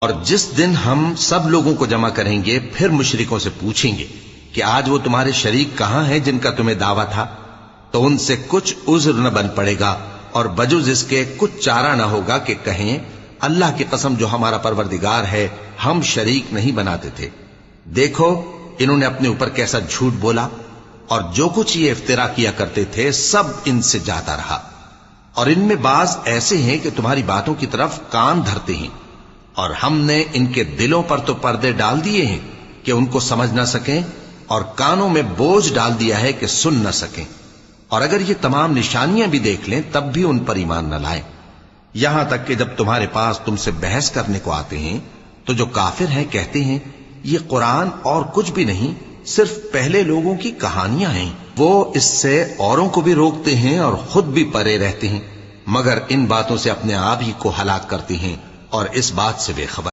اور جس دن ہم سب لوگوں کو جمع کریں گے پھر مشرکوں سے پوچھیں گے کہ آج وہ تمہارے شریک کہاں ہیں جن کا تمہیں دعویٰ تھا، تو ان سے کچھ عذر نہ بن پڑے گا اور بجز اس کے کچھ چارہ نہ ہوگا کہ کہیں اللہ کی قسم جو ہمارا پروردگار ہے ہم شریک نہیں بناتے تھے۔ دیکھو انہوں نے اپنے اوپر کیسا جھوٹ بولا، اور جو کچھ یہ افترا کیا کرتے تھے سب ان سے جاتا رہا، اور ان میں بعض ایسے ہیں کہ تمہاری باتوں کی طرف کان دھرتے ہیں، اور ہم نے ان کے دلوں پر تو پردے ڈال دیے ہیں کہ ان کو سمجھ نہ سکیں، اور کانوں میں بوجھ ڈال دیا ہے کہ سن نہ سکیں، اور اگر یہ تمام نشانیاں بھی دیکھ لیں تب بھی ان پر ایمان نہ لائیں، یہاں تک کہ جب تمہارے پاس تم سے بحث کرنے کو آتے ہیں تو جو کافر ہیں کہتے ہیں یہ قرآن اور کچھ بھی نہیں صرف پہلے لوگوں کی کہانیاں ہیں۔ وہ اس سے اوروں کو بھی روکتے ہیں اور خود بھی پرے رہتے ہیں، مگر ان باتوں سے اپنے آپ ہی کو ہلاک کرتے ہیں اور اس بات سے بے خبر۔